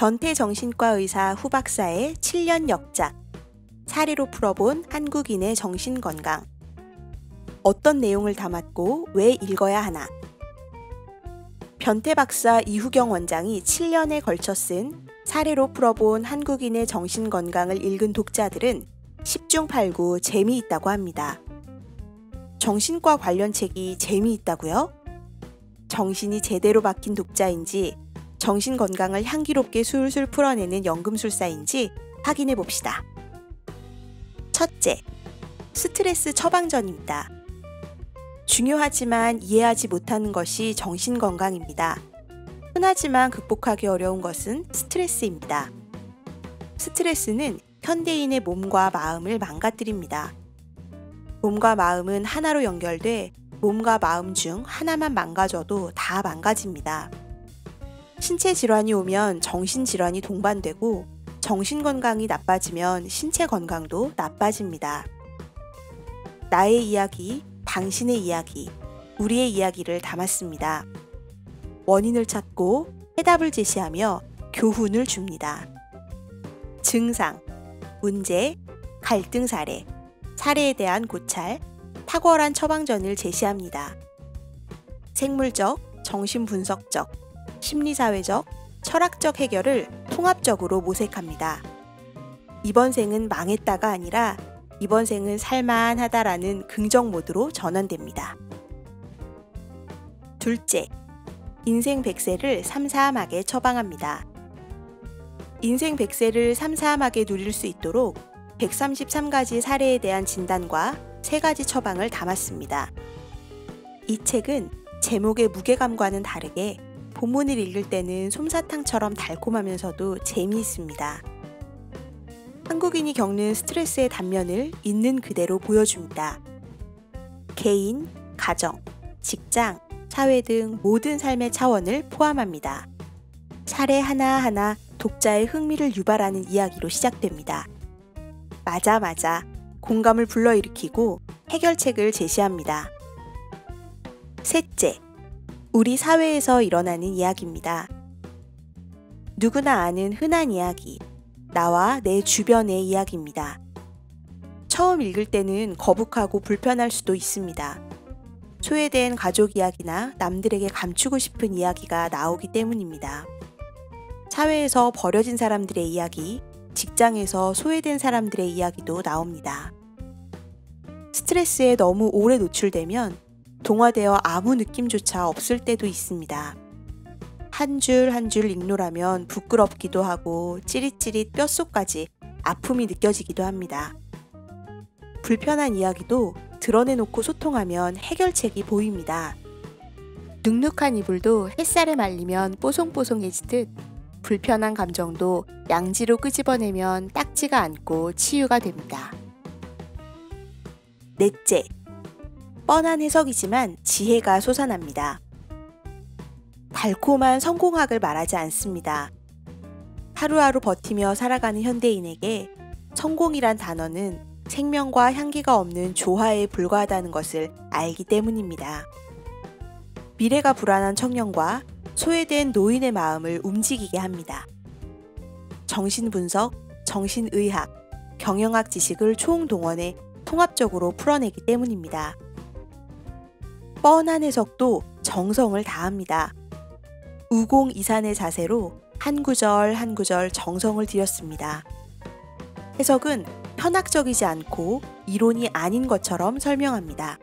변태정신과 의사 후박사의 7년 역작, 사례로 풀어본 한국인의 정신건강. 어떤 내용을 담았고 왜 읽어야 하나? 변태박사 이후경 원장이 7년에 걸쳐 쓴 사례로 풀어본 한국인의 정신건강을 읽은 독자들은 10중 8구 재미있다고 합니다. 정신과 관련 책이 재미있다고요? 정신이 제대로 박힌 독자인지 정신건강을 향기롭게 술술 풀어내는 연금술사인지 확인해 봅시다. 첫째, 스트레스 처방전입니다. 중요하지만 이해하지 못하는 것이 정신건강입니다. 흔하지만 극복하기 어려운 것은 스트레스입니다. 스트레스는 현대인의 몸과 마음을 망가뜨립니다. 몸과 마음은 하나로 연결돼 몸과 마음 중 하나만 망가져도 다 망가집니다. 신체 질환이 오면 정신 질환이 동반되고 정신 건강이 나빠지면 신체 건강도 나빠집니다. 나의 이야기, 당신의 이야기, 우리의 이야기를 담았습니다. 원인을 찾고 해답을 제시하며 교훈을 줍니다. 증상, 문제, 갈등 사례, 사례에 대한 고찰, 탁월한 처방전을 제시합니다. 생물적, 정신분석적, 심리사회적, 철학적 해결을 통합적으로 모색합니다. 이번 생은 망했다가 아니라 이번 생은 살만하다라는 긍정 모드로 전환됩니다. 둘째, 인생 100세를 삼삼하게 처방합니다. 인생 100세를 삼삼하게 누릴 수 있도록 133가지 사례에 대한 진단과 3가지 처방을 담았습니다. 이 책은 제목의 무게감과는 다르게 본문을 읽을 때는 솜사탕처럼 달콤하면서도 재미있습니다. 한국인이 겪는 스트레스의 단면을 있는 그대로 보여줍니다. 개인, 가정, 직장, 사회 등 모든 삶의 차원을 포함합니다. 사례 하나하나 독자의 흥미를 유발하는 이야기로 시작됩니다. 맞아, 공감을 불러일으키고 해결책을 제시합니다. 셋째, 우리 사회에서 일어나는 이야기입니다. 누구나 아는 흔한 이야기, 나와 내 주변의 이야기입니다. 처음 읽을 때는 거북하고 불편할 수도 있습니다. 소외된 가족 이야기나 남들에게 감추고 싶은 이야기가 나오기 때문입니다. 사회에서 버려진 사람들의 이야기, 직장에서 소외된 사람들의 이야기도 나옵니다. 스트레스에 너무 오래 노출되면 동화되어 아무 느낌조차 없을 때도 있습니다. 한 줄 한 줄 읽노라면 부끄럽기도 하고 찌릿찌릿 뼛속까지 아픔이 느껴지기도 합니다. 불편한 이야기도 드러내놓고 소통하면 해결책이 보입니다. 눅눅한 이불도 햇살에 말리면 뽀송뽀송해지듯 불편한 감정도 양지로 끄집어내면 딱지가 않고 치유가 됩니다. 넷째, 뻔한 해석이지만 지혜가 솟아납니다. 달콤한 성공학을 말하지 않습니다. 하루하루 버티며 살아가는 현대인에게 성공이란 단어는 생명과 향기가 없는 조화에 불과하다는 것을 알기 때문입니다. 미래가 불안한 청년과 소외된 노인의 마음을 움직이게 합니다. 정신분석, 정신의학, 경영학 지식을 총동원해 통합적으로 풀어내기 때문입니다. 뻔한 해석도 정성을 다합니다. 우공이산의 자세로 한 구절 한 구절 정성을 들였습니다. 해석은 현학적이지 않고 이론이 아닌 것처럼 설명합니다.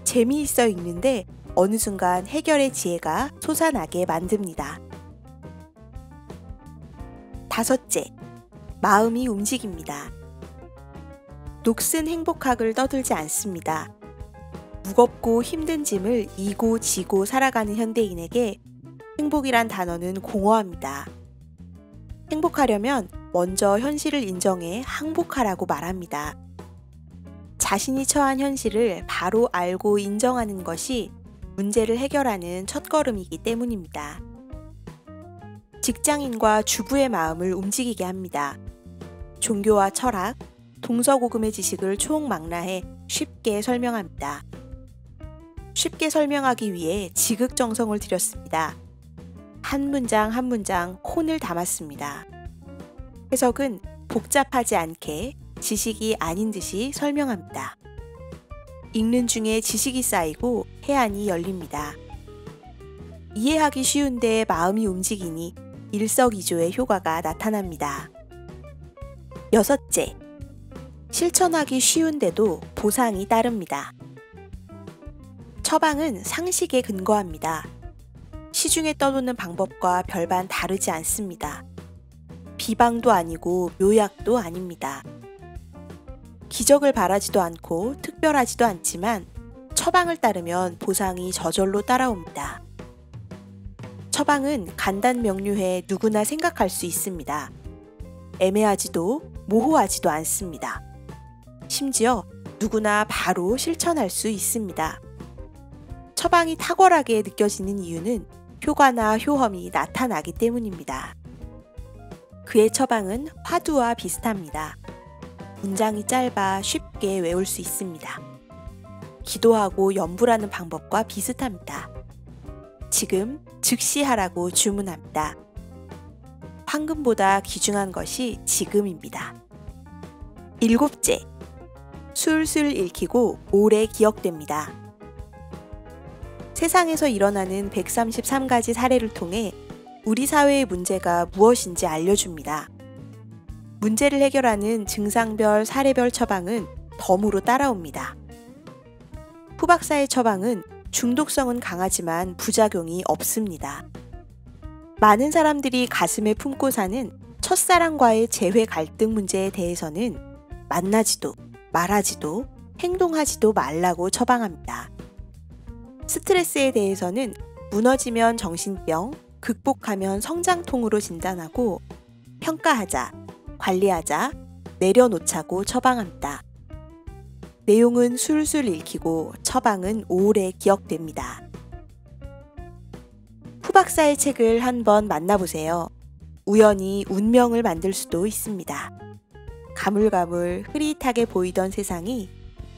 재미있어 읽는데 어느 순간 해결의 지혜가 솟아나게 만듭니다. 다섯째, 마음이 움직입니다. 녹슨 행복학을 떠들지 않습니다. 무겁고 힘든 짐을 이고 지고 살아가는 현대인에게 행복이란 단어는 공허합니다. 행복하려면 먼저 현실을 인정해 항복하라고 말합니다. 자신이 처한 현실을 바로 알고 인정하는 것이 문제를 해결하는 첫걸음이기 때문입니다. 직장인과 주부의 마음을 움직이게 합니다. 종교와 철학, 동서고금의 지식을 총망라해 쉽게 설명합니다. 쉽게 설명하기 위해 지극정성을 들였습니다. 한 문장 한 문장 혼을 담았습니다. 해석은 복잡하지 않게 지식이 아닌 듯이 설명합니다. 읽는 중에 지식이 쌓이고 해안이 열립니다. 이해하기 쉬운데 마음이 움직이니 일석이조의 효과가 나타납니다. 여섯째, 실천하기 쉬운데도 보상이 따릅니다. 처방은 상식에 근거합니다. 시중에 떠도는 방법과 별반 다르지 않습니다. 비방도 아니고 묘약도 아닙니다. 기적을 바라지도 않고 특별하지도 않지만 처방을 따르면 보상이 저절로 따라옵니다. 처방은 간단명료해 누구나 생각할 수 있습니다. 애매하지도 모호하지도 않습니다. 심지어 누구나 바로 실천할 수 있습니다. 처방이 탁월하게 느껴지는 이유는 효과나 효험이 나타나기 때문입니다. 그의 처방은 화두와 비슷합니다. 문장이 짧아 쉽게 외울 수 있습니다. 기도하고 염불하는 방법과 비슷합니다. 지금 즉시 하라고 주문합니다. 황금보다 귀중한 것이 지금입니다. 일곱째, 술술 읽히고 오래 기억됩니다. 세상에서 일어나는 133가지 사례를 통해 우리 사회의 문제가 무엇인지 알려줍니다. 문제를 해결하는 증상별, 사례별 처방은 덤으로 따라옵니다. 후박사의 처방은 중독성은 강하지만 부작용이 없습니다. 많은 사람들이 가슴에 품고 사는 첫사랑과의 재회 갈등 문제에 대해서는 만나지도 말하지도 행동하지도 말라고 처방합니다. 스트레스에 대해서는 무너지면 정신병, 극복하면 성장통으로 진단하고 평가하자, 관리하자, 내려놓자고 처방합니다. 내용은 술술 읽히고 처방은 오래 기억됩니다. 후박사의 책을 한번 만나보세요. 우연히 운명을 만들 수도 있습니다. 가물가물 흐릿하게 보이던 세상이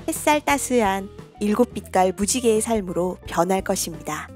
햇살 따스한 7빛깔 무지개의 삶으로 변할 것입니다.